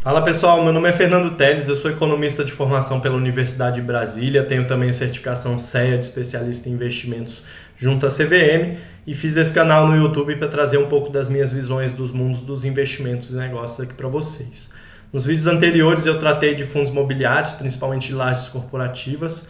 Fala pessoal, meu nome é Fernando Teles, eu sou economista de formação pela Universidade de Brasília, tenho também a certificação CEA de especialista em investimentos junto à CVM e fiz esse canal no YouTube para trazer um pouco das minhas visões dos mundos dos investimentos e negócios aqui para vocês. Nos vídeos anteriores eu tratei de fundos imobiliários, principalmente de lajes corporativas,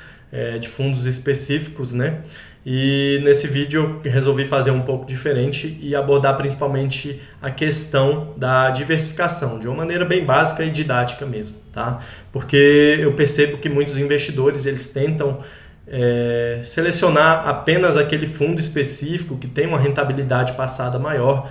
de fundos específicos, né? E nesse vídeo eu resolvi fazer um pouco diferente e abordar principalmente a questão da diversificação, de uma maneira bem básica e didática mesmo, tá? Porque eu percebo que muitos investidores eles tentam selecionar apenas aquele fundo específico que tem uma rentabilidade passada maior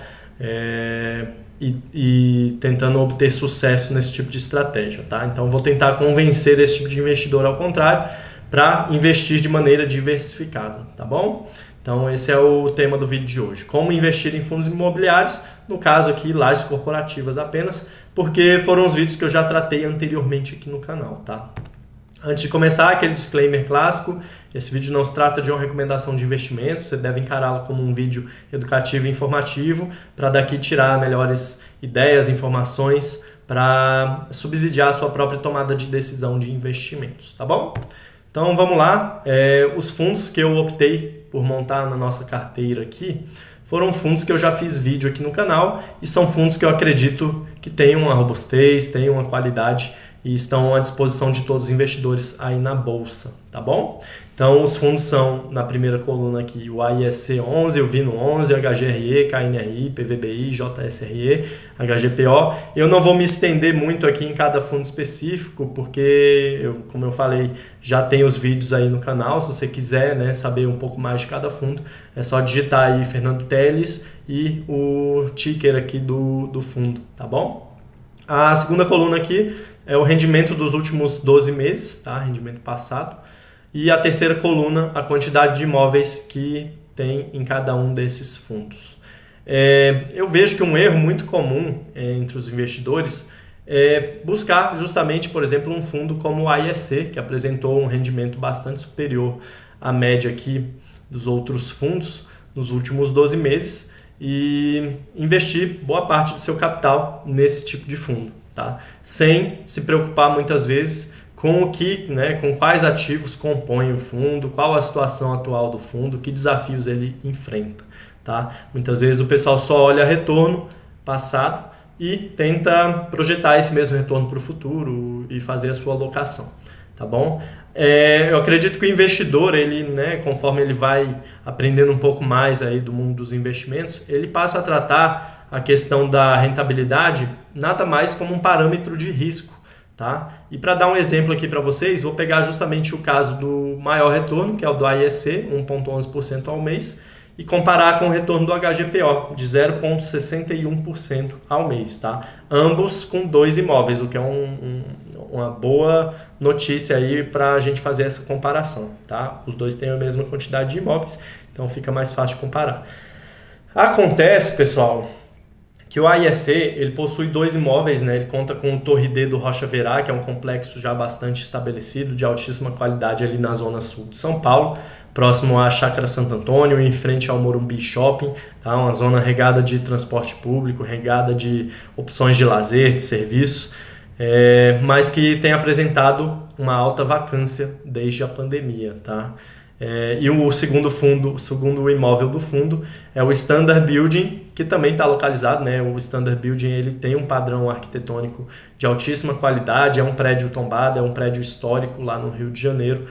e tentando obter sucesso nesse tipo de estratégia, tá? Então vou tentar convencer esse tipo de investidor ao contrário, para investir de maneira diversificada, tá bom? Então esse é o tema do vídeo de hoje. Como investir em fundos imobiliários, no caso aqui, lajes corporativas apenas, porque foram os vídeos que eu já tratei anteriormente aqui no canal, tá? Antes de começar, aquele disclaimer clássico, esse vídeo não se trata de uma recomendação de investimento, você deve encará-lo como um vídeo educativo e informativo, para daqui tirar melhores ideias, informações, para subsidiar a sua própria tomada de decisão de investimentos, tá bom? Então vamos lá, os fundos que eu optei por montar na nossa carteira aqui foram fundos que eu já fiz vídeo aqui no canal e são fundos que eu acredito que tenham uma robustez, tenham uma qualidade e estão à disposição de todos os investidores aí na bolsa, tá bom? Então os fundos são, na primeira coluna aqui, o AISC 11, o VINO 11, HGRE, KNRI, PVBI, JSRE, HGPO. Eu não vou me estender muito aqui em cada fundo específico, porque, como eu falei, já tem os vídeos aí no canal. Se você quiser, né, saber um pouco mais de cada fundo, é só digitar aí Fernando Teles e o ticker aqui do fundo, tá bom? A segunda coluna aqui é o rendimento dos últimos 12 meses, tá? Rendimento passado. E a terceira coluna, a quantidade de imóveis que tem em cada um desses fundos. Eu vejo que um erro muito comum entre os investidores é buscar justamente, por exemplo, um fundo como o AISC, que apresentou um rendimento bastante superior à média aqui dos outros fundos nos últimos 12 meses e investir boa parte do seu capital nesse tipo de fundo, tá? Sem se preocupar muitas vezes com o que, né, com quais ativos compõem o fundo, qual a situação atual do fundo, que desafios ele enfrenta, tá? Muitas vezes o pessoal só olha retorno passado e tenta projetar esse mesmo retorno para o futuro e fazer a sua alocação, tá bom? Eu acredito que o investidor, ele, né, conforme ele vai aprendendo um pouco mais aí do mundo dos investimentos, ele passa a tratar a questão da rentabilidade nada mais como um parâmetro de risco. Tá? E para dar um exemplo aqui para vocês, vou pegar justamente o caso do maior retorno, que é o do AISC, 1,11% ao mês, e comparar com o retorno do HGPO, de 0,61% ao mês. Tá? Ambos com 2 imóveis, o que é uma boa notícia aí para a gente fazer essa comparação. Tá? Os dois têm a mesma quantidade de imóveis, então fica mais fácil de comparar. Acontece, pessoal, que o AISC ele possui 2 imóveis, né? Ele conta com o Torre D do Rocha Verá, que é um complexo já bastante estabelecido, de altíssima qualidade ali na zona sul de São Paulo, próximo à Chácara Santo Antônio, em frente ao Morumbi Shopping, tá? Uma zona regada de transporte público, regada de opções de lazer, de serviços, mas que tem apresentado uma alta vacância desde a pandemia, tá? E o segundo imóvel do fundo é o Standard Building, que também está localizado, né? O Standard Building ele tem um padrão arquitetônico de altíssima qualidade, é um prédio tombado, é um prédio histórico lá no Rio de Janeiro,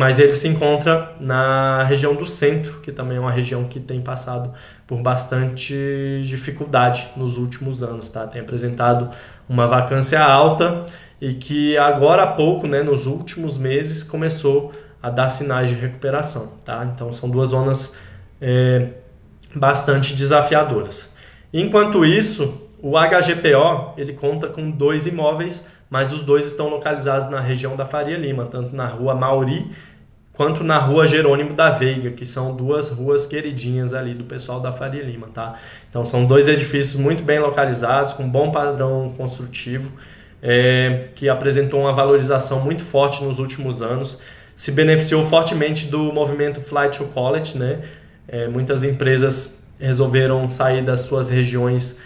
mas ele se encontra na região do centro, que também é uma região que tem passado por bastante dificuldade nos últimos anos, tá? Tem apresentado uma vacância alta e que agora há pouco, né, nos últimos meses, começou a dar sinais de recuperação, tá? Então são 2 zonas bastante desafiadoras. Enquanto isso, o HGPO ele conta com 2 imóveis, mas os 2 estão localizados na região da Faria Lima, tanto na rua Mauri quanto na rua Jerônimo da Veiga, que são 2 ruas queridinhas ali do pessoal da Faria Lima, tá? Então são 2 edifícios muito bem localizados, com bom padrão construtivo, que apresentou uma valorização muito forte nos últimos anos, se beneficiou fortemente do movimento Flight to Quality, né? Muitas empresas resolveram sair das suas regiões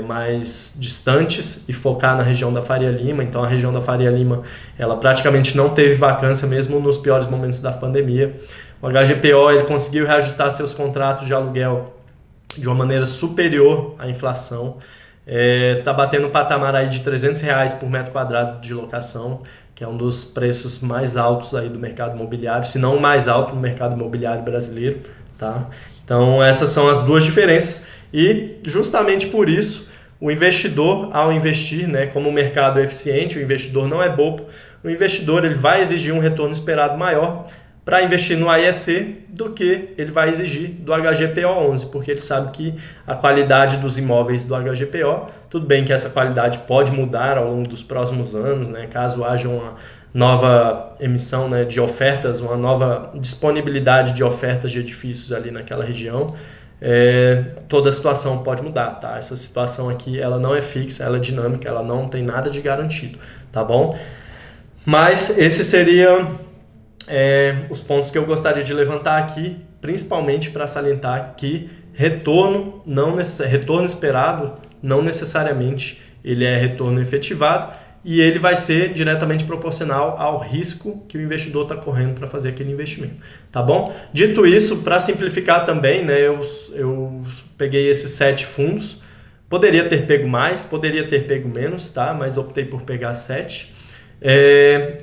mais distantes e focar na região da Faria Lima. Então a região da Faria Lima ela praticamente não teve vacância mesmo nos piores momentos da pandemia. O HGPO ele conseguiu reajustar seus contratos de aluguel de uma maneira superior à inflação. Tá batendo um patamar aí de R$300 por metro quadrado de locação, que é um dos preços mais altos aí do mercado imobiliário, se não o mais alto no mercado imobiliário brasileiro, tá? Então essas são as duas diferenças e justamente por isso o investidor, ao investir, né, como o mercado é eficiente, o investidor não é bobo, o investidor ele vai exigir um retorno esperado maior para investir no AIEC do que ele vai exigir do HGPO 11, porque ele sabe que a qualidade dos imóveis do HGPO, tudo bem que essa qualidade pode mudar ao longo dos próximos anos, né, caso haja uma nova emissão, né, de ofertas, uma nova disponibilidade de ofertas de edifícios ali naquela região, toda a situação pode mudar, tá? Essa situação aqui ela não é fixa, ela é dinâmica, ela não tem nada de garantido, tá bom? Mas esse seria os pontos que eu gostaria de levantar aqui, principalmente para salientar que retorno esperado não necessariamente ele é retorno efetivado e ele vai ser diretamente proporcional ao risco que o investidor está correndo para fazer aquele investimento, tá bom? Dito isso, para simplificar também, né, eu peguei esses 7 fundos, poderia ter pego mais, poderia ter pego menos, tá? Mas optei por pegar 7.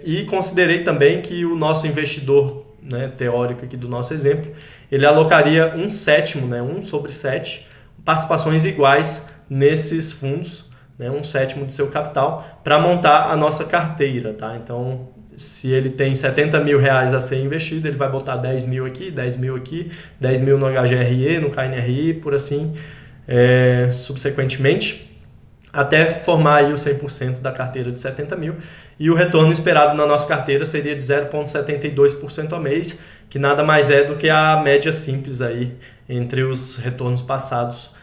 E considerei também que o nosso investidor, né, teórico aqui do nosso exemplo, ele alocaria 1/7, né, 1/7, participações iguais nesses fundos, né, 1/7 de seu capital, para montar a nossa carteira, tá? Então, se ele tem R$70 mil a ser investido, ele vai botar 10 mil aqui, 10 mil aqui, 10 mil no HGRE, no KNRI, por assim, subsequentemente, até formar aí o 100% da carteira de 70 mil. E o retorno esperado na nossa carteira seria de 0,72% ao mês, que nada mais é do que a média simples aí entre os retornos passados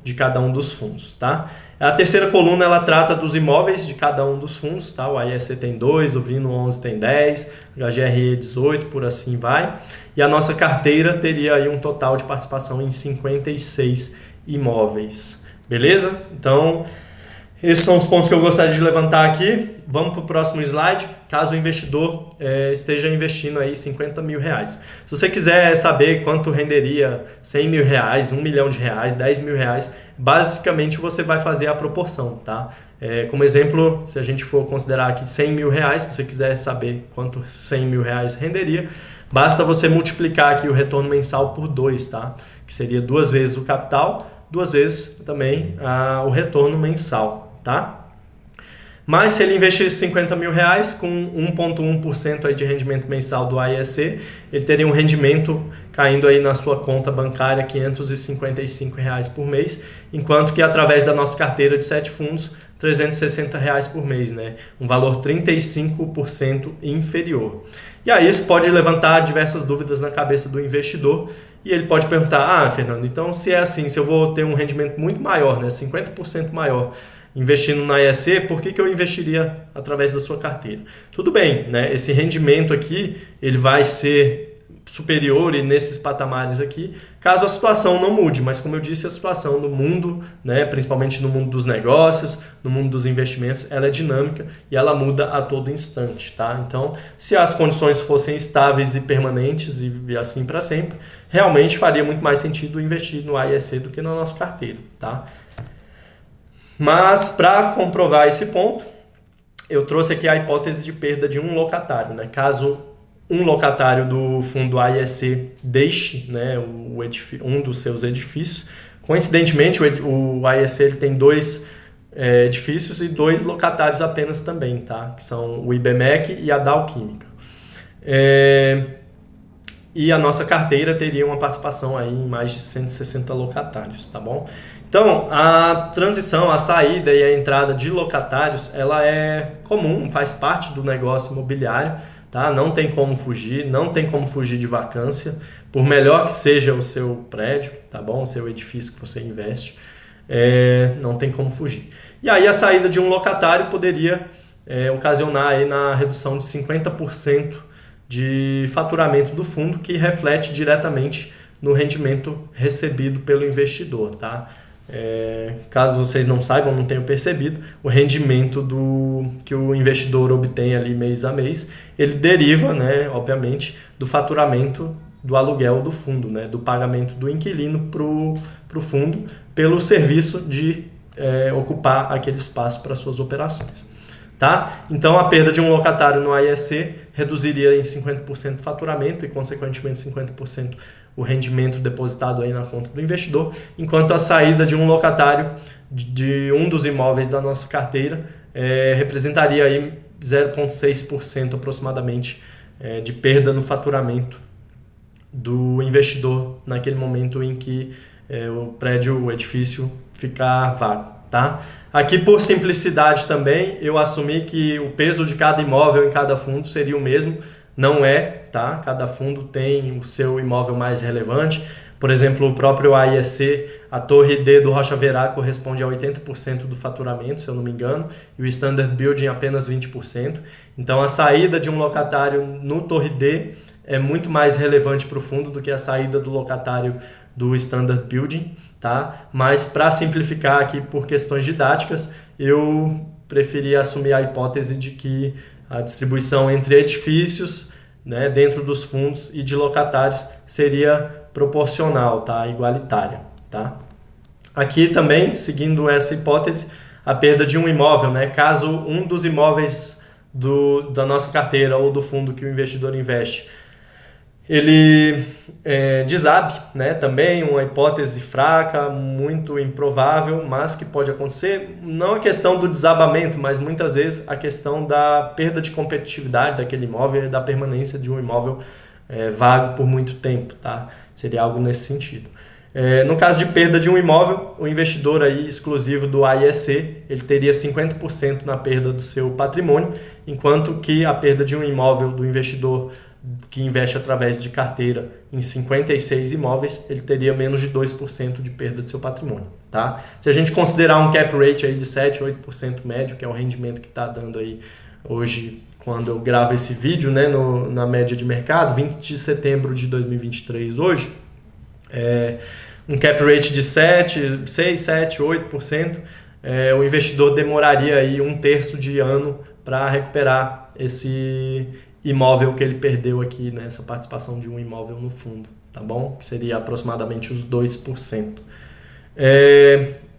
de cada um dos fundos, tá? A terceira coluna ela trata dos imóveis de cada um dos fundos, tá? O AIEC tem 2, o Vino 11 tem 10, o HGRE 18, por assim vai. E a nossa carteira teria aí um total de participação em 56 imóveis. Beleza? Então, esses são os pontos que eu gostaria de levantar aqui. Vamos para o próximo slide. Caso o investidor esteja investindo aí R$50 mil. Se você quiser saber quanto renderia R$100 mil, R$1 milhão, R$10 mil, basicamente você vai fazer a proporção, tá? Como exemplo, se a gente for considerar aqui R$100 mil, se você quiser saber quanto R$100 mil renderia, basta você multiplicar aqui o retorno mensal por 2, tá? Que seria 2 vezes o capital, 2 vezes também o retorno mensal, tá? Mas se ele investisse R$50 mil com 1,1% aí de rendimento mensal do AIEC, ele teria um rendimento caindo aí na sua conta bancária R$555 por mês, enquanto que através da nossa carteira de 7 fundos, R$360 por mês, né? Um valor 35% inferior. E aí isso pode levantar diversas dúvidas na cabeça do investidor e ele pode perguntar, Fernando, então se é assim, se eu vou ter um rendimento muito maior, né, 50% maior, investindo na AIEC, por que eu investiria através da sua carteira? Tudo bem, né? Esse rendimento aqui ele vai ser superior e nesses patamares aqui, caso a situação não mude, mas como eu disse, a situação no mundo, né, principalmente no mundo dos negócios, no mundo dos investimentos, ela é dinâmica e ela muda a todo instante, tá? Então, se as condições fossem estáveis e permanentes e assim para sempre, realmente faria muito mais sentido investir no AIEC do que na nossa carteira, tá? Mas, para comprovar esse ponto, eu trouxe aqui a hipótese de perda de um locatário, né? Caso um locatário do fundo AIEC deixe, né, um dos seus edifícios, coincidentemente o AIEC ele tem 2 edifícios e 2 locatários apenas também, tá? Que são o IBMEC e a Dow Química. E a nossa carteira teria uma participação aí em mais de 160 locatários, tá bom? Então, a transição, a saída e a entrada de locatários, ela é comum, faz parte do negócio imobiliário, tá? Não tem como fugir, não tem como fugir de vacância, por melhor que seja o seu prédio, tá bom? O seu edifício que você investe, não tem como fugir. E aí a saída de um locatário poderia ocasionar aí na redução de 50% de faturamento do fundo, que reflete diretamente no rendimento recebido pelo investidor, tá? caso vocês não saibam, não tenham percebido, o rendimento que o investidor obtém ali mês a mês, ele deriva, né, obviamente, do faturamento do aluguel do fundo, né, do pagamento do inquilino para o fundo pelo serviço de ocupar aquele espaço para suas operações. Tá? Então, a perda de um locatário no AIEC reduziria em 50% o faturamento e, consequentemente, 50% o rendimento depositado aí na conta do investidor, enquanto a saída de um locatário de um dos imóveis da nossa carteira representaria aí 0,6% aproximadamente de perda no faturamento do investidor naquele momento em que o prédio, o edifício ficar vago. Tá? Aqui, por simplicidade também, eu assumi que o peso de cada imóvel em cada fundo seria o mesmo. Não é, tá? Cada fundo tem o seu imóvel mais relevante. Por exemplo, o próprio AIEC, a Torre D do Rocha Verá corresponde a 80% do faturamento, se eu não me engano, e o Standard Building apenas 20%. Então, a saída de um locatário no Torre D é muito mais relevante para o fundo do que a saída do locatário do Standard Building, tá? Mas para simplificar aqui por questões didáticas, eu preferi assumir a hipótese de que a distribuição entre edifícios, né, dentro dos fundos e de locatários seria proporcional, tá? Igualitária, tá? Aqui também, seguindo essa hipótese, a perda de um imóvel, né? Caso um dos imóveis da nossa carteira ou do fundo que o investidor investe ele desabe, né? Também uma hipótese fraca, muito improvável, mas que pode acontecer. Não a questão do desabamento, mas muitas vezes a questão da perda de competitividade daquele imóvel e da permanência de um imóvel vago por muito tempo, tá? Seria algo nesse sentido. No caso de perda de um imóvel, o investidor aí exclusivo do AIEC, ele teria 50% na perda do seu patrimônio, enquanto que a perda de um imóvel do investidor que investe através de carteira em 56 imóveis, ele teria menos de 2% de perda de seu patrimônio, tá? Se a gente considerar um cap rate aí de 7, 8% médio, que é o rendimento que está dando aí hoje, quando eu gravo esse vídeo, né, na média de mercado, 20 de setembro de 2023 hoje, um cap rate de 6, 7, 8%, o investidor demoraria aí 1/3 de ano para recuperar esse imóvel que ele perdeu aqui, né, essa participação de um imóvel no fundo, tá bom? Que seria aproximadamente os 2%.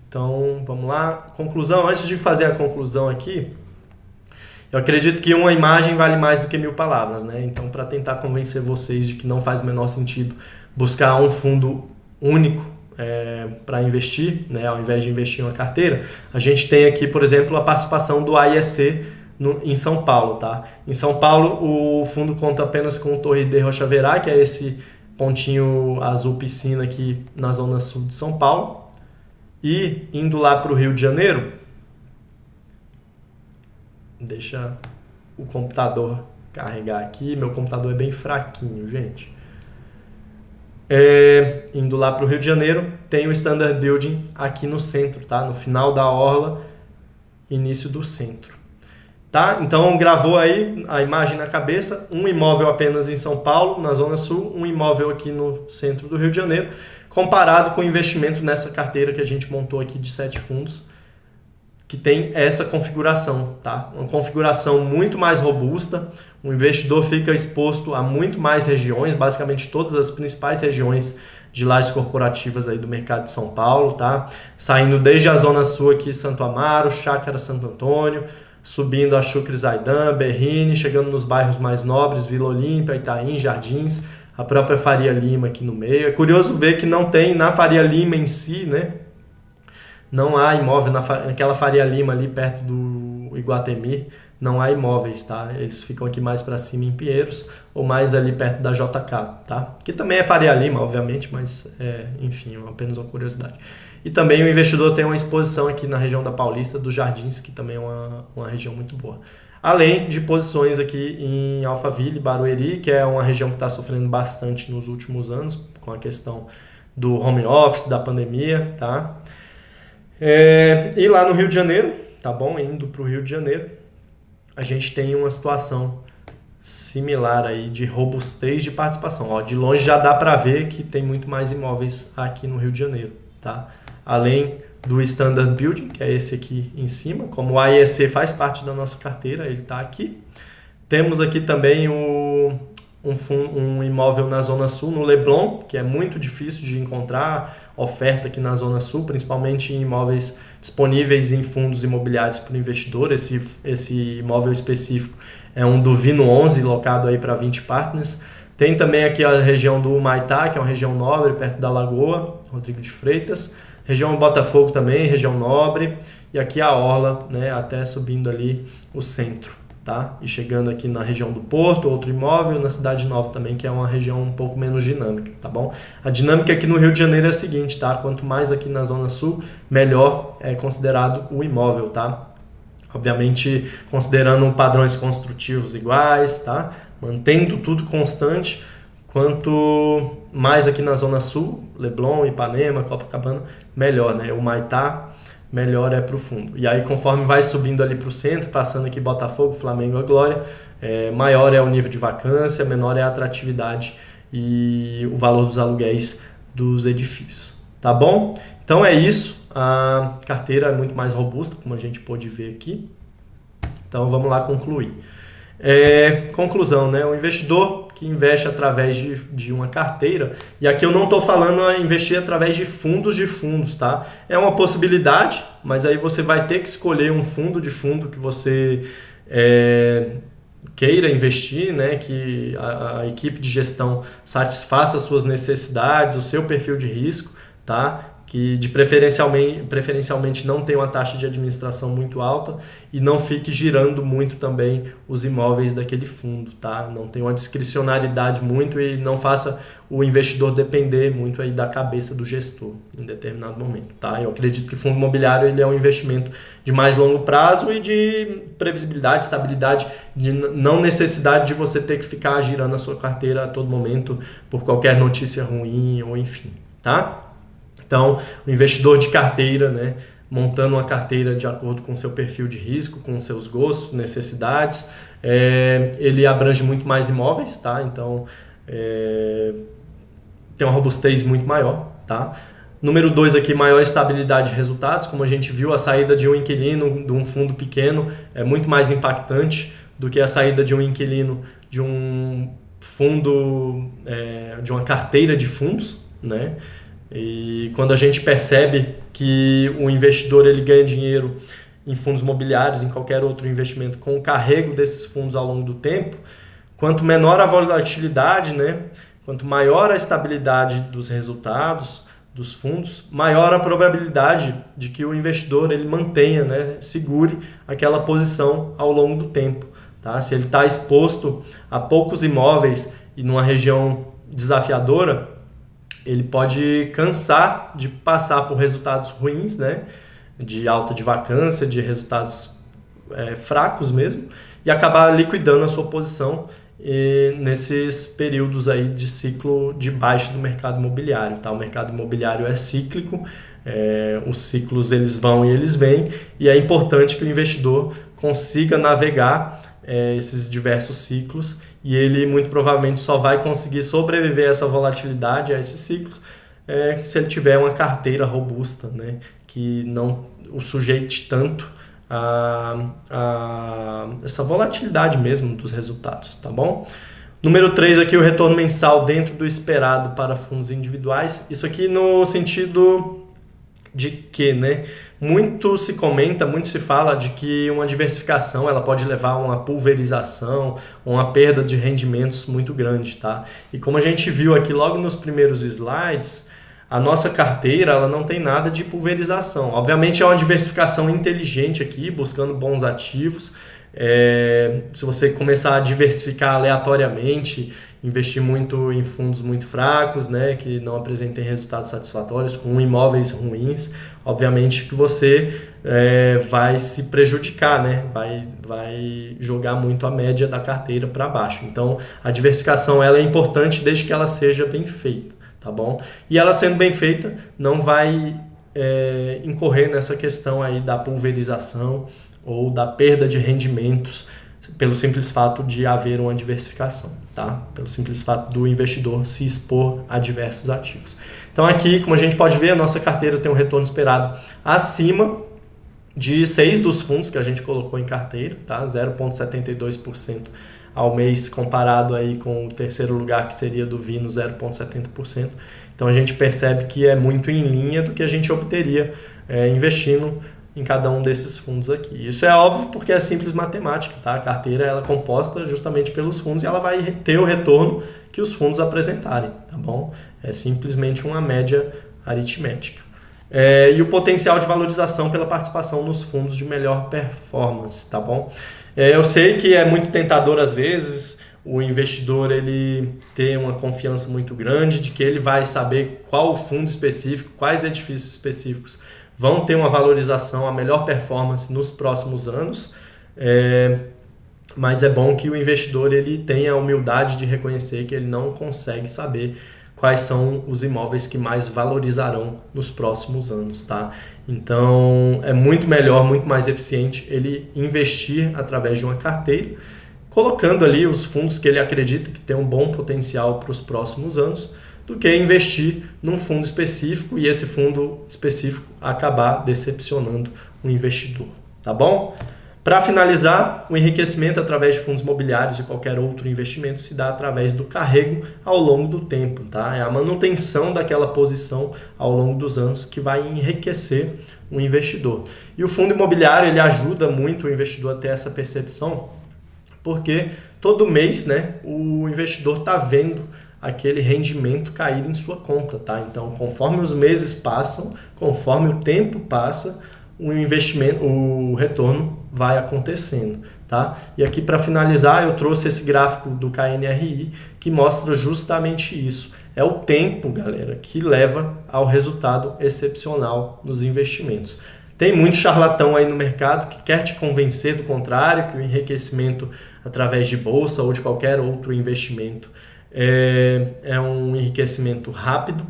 Então, vamos lá. Conclusão, antes de fazer a conclusão aqui, eu acredito que uma imagem vale mais do que 1000 palavras, né? Então, para tentar convencer vocês de que não faz o menor sentido buscar um fundo único para investir, né, ao invés de investir em uma carteira, a gente tem aqui, por exemplo, a participação do AIEC em São Paulo, tá? Em São Paulo, o fundo conta apenas com o Torre D Rocha Verá, que é esse pontinho azul piscina aqui na zona sul de São Paulo. E indo lá para o Rio de Janeiro, deixa o computador carregar aqui. Meu computador é bem fraquinho, gente. Indo lá para o Rio de Janeiro, tem o Standard Building aqui no centro, tá? No final da orla, início do centro. Tá? Então, gravou aí a imagem na cabeça, um imóvel apenas em São Paulo, na Zona Sul, um imóvel aqui no centro do Rio de Janeiro, comparado com o investimento nessa carteira que a gente montou aqui de 7 fundos, que tem essa configuração, tá? Uma configuração muito mais robusta, o investidor fica exposto a muito mais regiões, basicamente todas as principais regiões de lajes corporativas aí do mercado de São Paulo, tá? Saindo desde a Zona Sul aqui, Santo Amaro, Chácara Santo Antônio, subindo a Chucre Zaidan, Berrini, chegando nos bairros mais nobres, Vila Olímpia, Itaim, Jardins, a própria Faria Lima aqui no meio. É curioso ver que não tem na Faria Lima em si, né? Não há imóvel naquela Faria Lima ali perto do Iguatemi, não há imóveis, tá? Eles ficam aqui mais para cima em Pinheiros ou mais ali perto da JK, tá? Que também é Faria Lima, obviamente, mas enfim, apenas uma curiosidade. E também o investidor tem uma exposição aqui na região da Paulista, dos Jardins, que também é uma região muito boa. Além de posições aqui em Alphaville, Barueri, que é uma região que está sofrendo bastante nos últimos anos, com a questão do home office, da pandemia, tá? E lá no Rio de Janeiro, tá bom? Indo para o Rio de Janeiro, a gente tem uma situação similar aí de robustez de participação. Ó, de longe já dá para ver que tem muito mais imóveis aqui no Rio de Janeiro, tá? além do Standard Building, que é esse aqui em cima. Como o AEC faz parte da nossa carteira, ele está aqui. Temos aqui também um imóvel na Zona Sul, no Leblon, que é muito difícil de encontrar oferta aqui na Zona Sul, principalmente em imóveis disponíveis em fundos imobiliários para o investidor. Esse imóvel específico é um do Vino 11, locado aí para 20 Partners. Tem também aqui a região do Humaitá, que é uma região nobre, perto da Lagoa, Rodrigo de Freitas. Região Botafogo também, região nobre. E aqui a Orla, né, até subindo ali o centro, tá? E chegando aqui na região do Porto, outro imóvel, na Cidade Nova também, que é uma região um pouco menos dinâmica, tá bom? A dinâmica aqui no Rio de Janeiro é a seguinte, tá? Quanto mais aqui na Zona Sul, melhor é considerado o imóvel, tá? Obviamente, considerando padrões construtivos iguais, tá? Mantendo tudo constante. Quanto mais aqui na Zona Sul, Leblon, Ipanema, Copacabana, melhor, né? O Humaitá, melhor é para o fundo. E aí, conforme vai subindo ali para o centro, passando aqui Botafogo, Flamengo, a Glória, maior é o nível de vacância, menor é a atratividade e o valor dos aluguéis dos edifícios. Tá bom? Então é isso. A carteira é muito mais robusta, como a gente pôde ver aqui. Então vamos lá concluir. Conclusão, né? O investidor que investe através de uma carteira, e aqui eu não estou falando investir através de fundos, tá? É uma possibilidade, mas aí você vai ter que escolher um fundo que você queira investir, né? Que a equipe de gestão satisfaça as suas necessidades, o seu perfil de risco, tá? Que preferencialmente não tenha uma taxa de administração muito alta e não fique girando muito também os imóveis daquele fundo, tá? Não tenha uma discricionariedade muito e não faça o investidor depender muito aí da cabeça do gestor em determinado momento, tá? Eu acredito que fundo imobiliário ele é um investimento de mais longo prazo e de previsibilidade, estabilidade, de não necessidade de você ter que ficar girando a sua carteira a todo momento por qualquer notícia ruim ou enfim, tá? Então, o investidor de carteira, né, montando uma carteira de acordo com o seu perfil de risco, com seus gostos, necessidades, ele abrange muito mais imóveis, tá? Então, tem uma robustez muito maior, tá? Número 2 aqui, maior estabilidade de resultados. Como a gente viu, a saída de um inquilino de um fundo pequeno é muito mais impactante do que a saída de um inquilino de um fundo, de uma carteira de fundos, né? E quando a gente percebe que o investidor ele ganha dinheiro em fundos imobiliários, em qualquer outro investimento, com o carrego desses fundos ao longo do tempo, quanto menor a volatilidade, né, quanto maior a estabilidade dos resultados dos fundos, maior a probabilidade de que o investidor ele mantenha, né, segure aquela posição ao longo do tempo. Tá? Se ele está exposto a poucos imóveis e numa região desafiadora, ele pode cansar de passar por resultados ruins, né? De alta de vacância, de resultados fracos mesmo, e acabar liquidando a sua posição nesses períodos aí de ciclo de baixa do mercado imobiliário. Tá? O mercado imobiliário é cíclico, os ciclos eles vão e eles vêm, e é importante que o investidor consiga navegar esses diversos ciclos, e ele muito provavelmente só vai conseguir sobreviver a essa volatilidade, a esses ciclos, se ele tiver uma carteira robusta, né, que não o sujeite tanto a essa volatilidade mesmo dos resultados, tá bom? Número 3 aqui, o retorno mensal dentro do esperado para fundos individuais. Isso aqui no sentido de que, né, muito se comenta, muito se fala de que uma diversificação ela pode levar a uma pulverização, uma perda de rendimentos muito grande, tá? E como a gente viu aqui logo nos primeiros slides, a nossa carteira ela não tem nada de pulverização. Obviamente é uma diversificação inteligente aqui, buscando bons ativos. Se você começar a diversificar aleatoriamente, investir muito em fundos muito fracos, né, que não apresentem resultados satisfatórios, com imóveis ruins, obviamente que você vai se prejudicar, né, vai jogar muito a média da carteira para baixo. Então, a diversificação ela é importante desde que ela seja bem feita, tá bom? E ela sendo bem feita, não vai incorrer nessa questão aí da pulverização ou da perda de rendimentos pelo simples fato de haver uma diversificação, tá? Pelo simples fato do investidor se expor a diversos ativos. Então aqui, como a gente pode ver, a nossa carteira tem um retorno esperado acima de 6 dos fundos que a gente colocou em carteira, tá? 0,72% ao mês, comparado aí com o terceiro lugar, que seria do Vino, 0,70%. Então a gente percebe que é muito em linha do que a gente obteria investindo em cada um desses fundos aqui. Isso é óbvio porque é simples matemática, tá? A carteira ela é composta justamente pelos fundos e ela vai ter o retorno que os fundos apresentarem, tá bom? É simplesmente uma média aritmética. E o potencial de valorização pela participação nos fundos de melhor performance, tá bom? Eu sei que é muito tentador às vezes o investidor ele ter uma confiança muito grande de que ele vai saber qual fundo específico, quais edifícios específicos vão ter uma valorização, a melhor performance nos próximos anos, mas é bom que o investidor ele tenha a humildade de reconhecer que ele não consegue saber quais são os imóveis que mais valorizarão nos próximos anos, tá? Então é muito melhor, muito mais eficiente ele investir através de uma carteira, colocando ali os fundos que ele acredita que tem um bom potencial para os próximos anos, do que investir num fundo específico e esse fundo específico acabar decepcionando o investidor, tá bom? Para finalizar, o enriquecimento através de fundos imobiliários e qualquer outro investimento se dá através do carrego ao longo do tempo, tá? É a manutenção daquela posição ao longo dos anos que vai enriquecer o investidor. E o fundo imobiliário ele ajuda muito o investidor a ter essa percepção, porque todo mês, né, o investidor está vendo aquele rendimento cair em sua conta, tá? Então, conforme os meses passam, conforme o tempo passa, o investimento, o retorno vai acontecendo, tá? E aqui para finalizar, eu trouxe esse gráfico do KNRI que mostra justamente isso. É o tempo, galera, que leva ao resultado excepcional nos investimentos. Tem muito charlatão aí no mercado que quer te convencer do contrário, que o enriquecimento através de bolsa ou de qualquer outro investimento é um enriquecimento rápido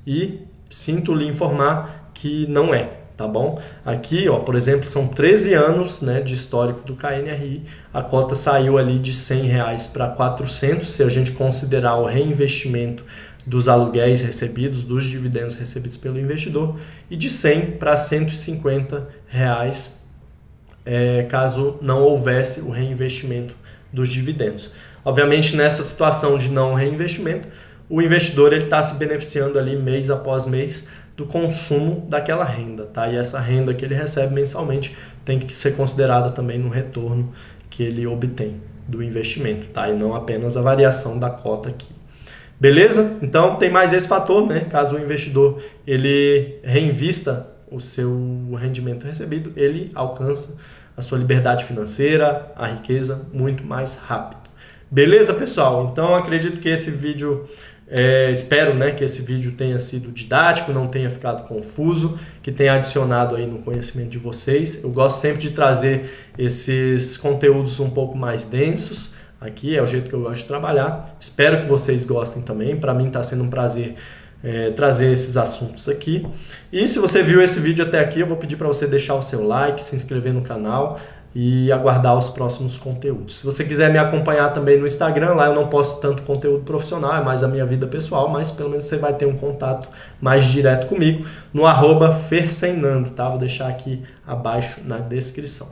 e sinto lhe informar que não é, tá bom? Aqui, ó, por exemplo, são 13 anos, né, de histórico do KNRI, a cota saiu ali de R$100 para 400, se a gente considerar o reinvestimento dos aluguéis recebidos, dos dividendos recebidos pelo investidor, e de 100 para 150 reais, caso não houvesse o reinvestimento dos dividendos. Obviamente, nessa situação de não reinvestimento, o investidor está se beneficiando ali mês após mês do consumo daquela renda, tá? E essa renda que ele recebe mensalmente tem que ser considerada também no retorno que ele obtém do investimento, tá? E não apenas a variação da cota aqui. Beleza? Então tem mais esse fator, né? Caso o investidor ele reinvista o seu rendimento recebido, ele alcança a sua liberdade financeira, a riqueza muito mais rápido. Beleza, pessoal? Então acredito que esse vídeo, espero, né, que esse vídeo tenha sido didático, não tenha ficado confuso, que tenha adicionado aí no conhecimento de vocês. Eu gosto sempre de trazer esses conteúdos um pouco mais densos. Aqui é o jeito que eu gosto de trabalhar. Espero que vocês gostem também. Para mim está sendo um prazer trazer esses assuntos aqui. E se você viu esse vídeo até aqui, eu vou pedir para você deixar o seu like, se inscrever no canal e aguardar os próximos conteúdos. Se você quiser me acompanhar também no Instagram, lá eu não posto tanto conteúdo profissional, é mais a minha vida pessoal, mas pelo menos você vai ter um contato mais direto comigo no @fersenando, tá? Vou deixar aqui abaixo na descrição.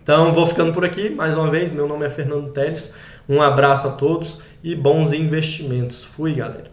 Então, vou ficando por aqui. Mais uma vez, meu nome é Fernando Teles. Um abraço a todos e bons investimentos. Fui, galera.